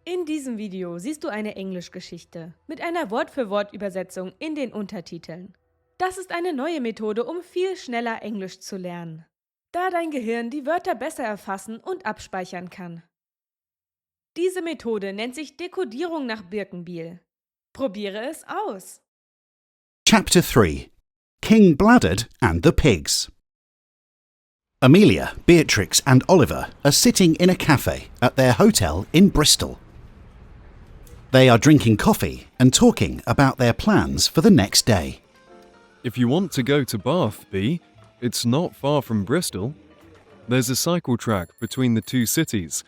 In diesem Video siehst du eine Englischgeschichte mit einer Wort-für-Wort-Übersetzung in den Untertiteln. Das ist eine neue Methode, um viel schneller Englisch zu lernen, da dein Gehirn die Wörter besser erfassen und abspeichern kann. Diese Methode nennt sich Dekodierung nach Birkenbihl. Probiere es aus! Chapter 3 King Bladud and the Pigs. Amelia, Beatrix and Oliver are sitting in a cafe at their hotel in Bristol. They are drinking coffee and talking about their plans for the next day. If you want to go to Bath, Bea, it's not far from Bristol. There's a cycle track between the two cities.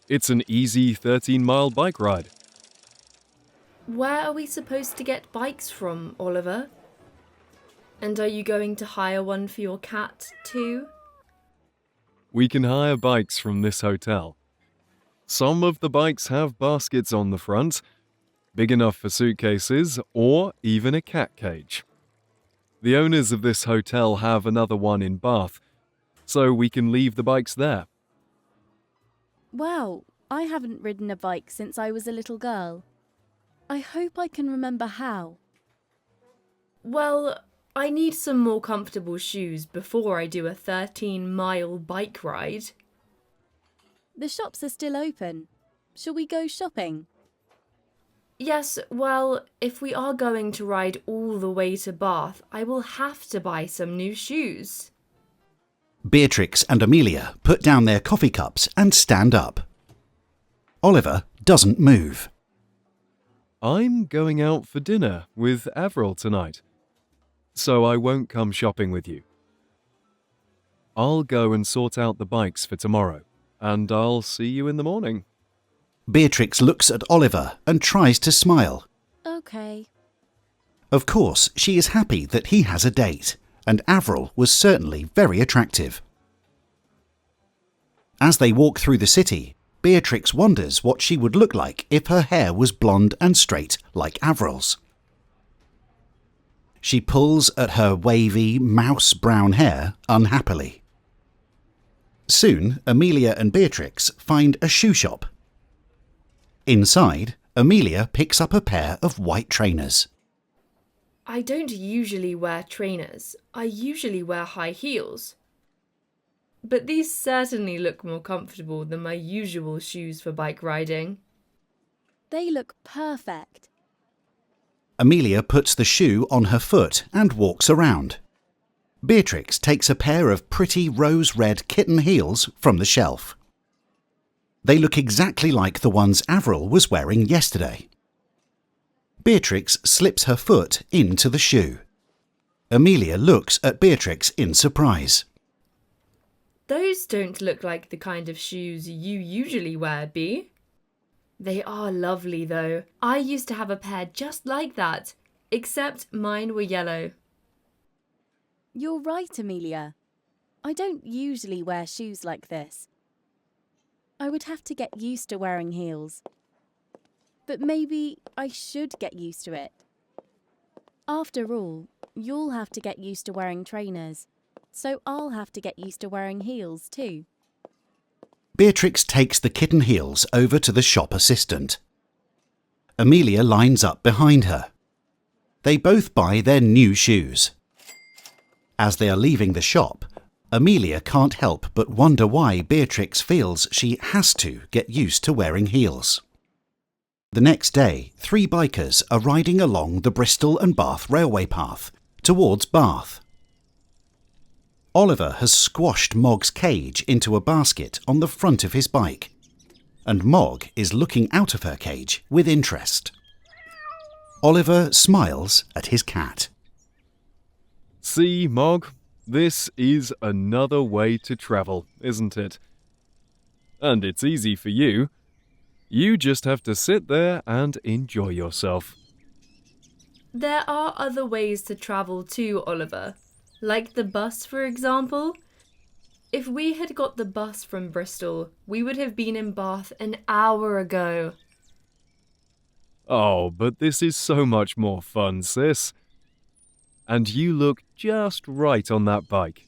It's an easy 13-mile bike ride. Where are we supposed to get bikes from, Oliver? And are you going to hire one for your cat too? We can hire bikes from this hotel. Some of the bikes have baskets on the front, big enough for suitcases or even a cat cage. The owners of this hotel have another one in Bath, so we can leave the bikes there. Wow, I haven't ridden a bike since I was a little girl. I hope I can remember how. Well, I need some more comfortable shoes before I do a 13-mile bike ride. The shops are still open. Shall we go shopping? Yes, well, if we are going to ride all the way to Bath, I will have to buy some new shoes. Beatrix and Amelia put down their coffee cups and stand up. Oliver doesn't move. I'm going out for dinner with Avril tonight, so I won't come shopping with you. I'll go and sort out the bikes for tomorrow, and I'll see you in the morning. Beatrix looks at Oliver and tries to smile. Okay. Of course, she is happy that he has a date, and Avril was certainly very attractive. As they walk through the city, Beatrix wonders what she would look like if her hair was blonde and straight like Avril's. She pulls at her wavy, mouse-brown hair unhappily. Soon, Amelia and Beatrix find a shoe shop. Inside, Amelia picks up a pair of white trainers. I don't usually wear trainers. I usually wear high heels. But these certainly look more comfortable than my usual shoes for bike riding. They look perfect. Amelia puts the shoe on her foot and walks around. Beatrix takes a pair of pretty rose-red kitten heels from the shelf. They look exactly like the ones Avril was wearing yesterday. Beatrix slips her foot into the shoe. Amelia looks at Beatrix in surprise. Those don't look like the kind of shoes you usually wear, Bea. They are lovely though. I used to have a pair just like that, except mine were yellow. You're right, Amelia. I don't usually wear shoes like this. I would have to get used to wearing heels. But maybe I should get used to it. After all, you'll have to get used to wearing trainers, so I'll have to get used to wearing heels too. Beatrix takes the kitten heels over to the shop assistant. Amelia lines up behind her. They both buy their new shoes. As they are leaving the shop, Amelia can't help but wonder why Beatrix feels she has to get used to wearing heels. The next day, 3 bikers are riding along the Bristol and Bath railway path towards Bath. Oliver has squashed Mog's cage into a basket on the front of his bike, and Mog is looking out of her cage with interest. Oliver smiles at his cat. See, Mog, this is another way to travel, isn't it? And it's easy for you. You just have to sit there and enjoy yourself. There are other ways to travel too, Oliver. Like the bus, for example. If we had got the bus from Bristol, we would have been in Bath an hour ago. Oh, but this is so much more fun, sis. And you look just right on that bike.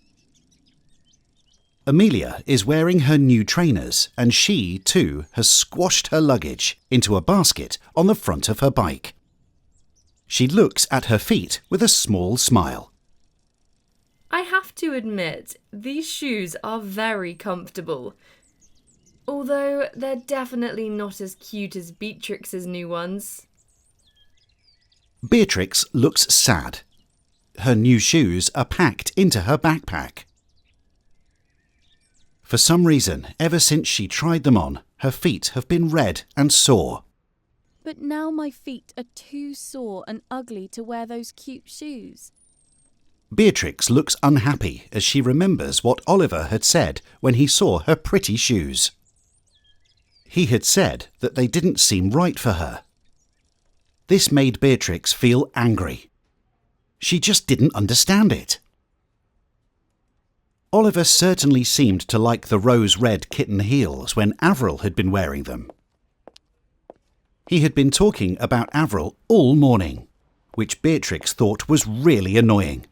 Amelia is wearing her new trainers and she, too, has squashed her luggage into a basket on the front of her bike. She looks at her feet with a small smile. I have to admit, these shoes are very comfortable. Although they're definitely not as cute as Beatrix's new ones. Beatrix looks sad. Her new shoes are packed into her backpack. For some reason, ever since she tried them on, her feet have been red and sore. But now my feet are too sore and ugly to wear those cute shoes. Beatrix looks unhappy as she remembers what Oliver had said when he saw her pretty shoes. He had said that they didn't seem right for her. This made Beatrix feel angry. She just didn't understand it. Oliver certainly seemed to like the rose-red kitten heels when Avril had been wearing them. He had been talking about Avril all morning, which Beatrix thought was really annoying.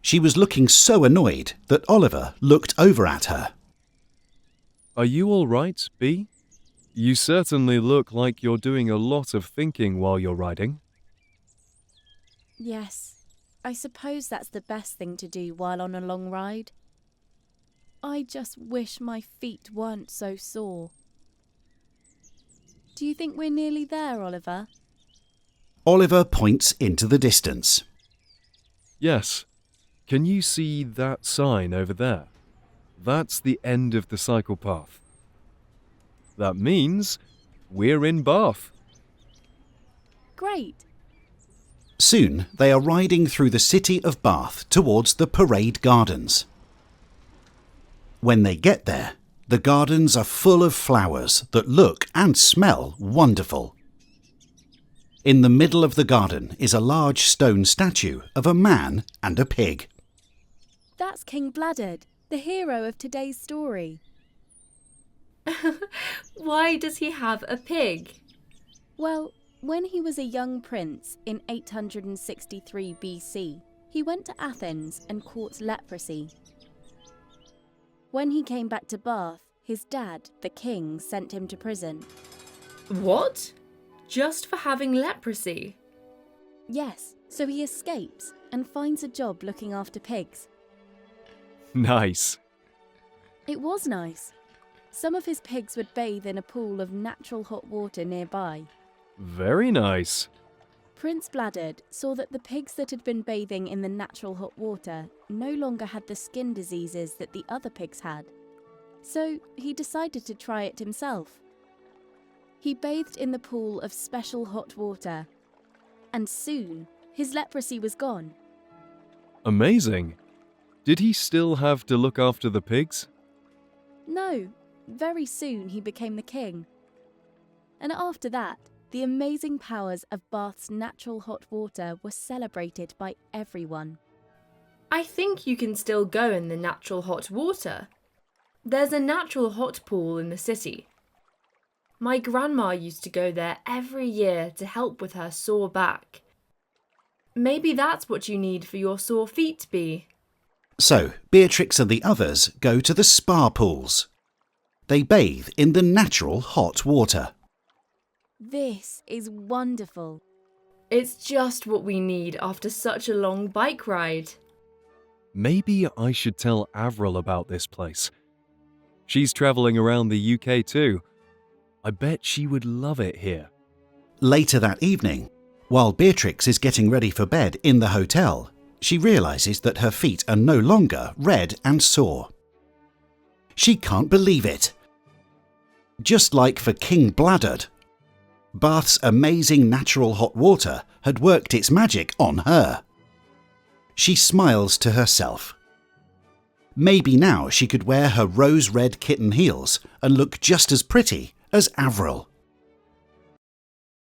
She was looking so annoyed that Oliver looked over at her. Are you all right, Bee? You certainly look like you're doing a lot of thinking while you're riding. Yes, I suppose that's the best thing to do while on a long ride. I just wish my feet weren't so sore. Do you think we're nearly there, Oliver? Oliver points into the distance. Yes. Can you see that sign over there? That's the end of the cycle path. That means we're in Bath. Great. Soon they are riding through the city of Bath towards the parade gardens. When they get there, the gardens are full of flowers that look and smell wonderful. In the middle of the garden is a large stone statue of a man and a pig. That's King Bladdard, the hero of today's story. Why does he have a pig? Well, when he was a young prince in 863 BC, he went to Athens and caught leprosy. When he came back to Bath, his dad, the king, sent him to prison. What? Just for having leprosy? Yes, so he escapes and finds a job looking after pigs. Nice. It was nice. Some of his pigs would bathe in a pool of natural hot water nearby. Very nice. Prince Bladdard saw that the pigs that had been bathing in the natural hot water no longer had the skin diseases that the other pigs had. So he decided to try it himself. He bathed in the pool of special hot water, and soon his leprosy was gone. Amazing. Did he still have to look after the pigs? No, very soon he became the king. And after that, the amazing powers of Bath's natural hot water were celebrated by everyone. I think you can still go in the natural hot water. There's a natural hot pool in the city. My grandma used to go there every year to help with her sore back. Maybe that's what you need for your sore feet, Bee. So Beatrix and the others go to the spa pools. They bathe in the natural hot water. This is wonderful. It's just what we need after such a long bike ride. Maybe I should tell Avril about this place. She's travelling around the UK too. I bet she would love it here. Later that evening, while Beatrix is getting ready for bed in the hotel, she realises that her feet are no longer red and sore. She can't believe it. Just like for King Bladdard, Bath's amazing natural hot water had worked its magic on her. She smiles to herself. Maybe now she could wear her rose-red kitten heels and look just as pretty as Avril.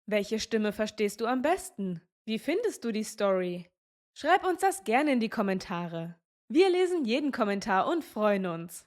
Welche Stimme verstehst du am besten? Wie findest du die Story? Schreib uns das gerne in die Kommentare. Wir lesen jeden Kommentar und freuen uns.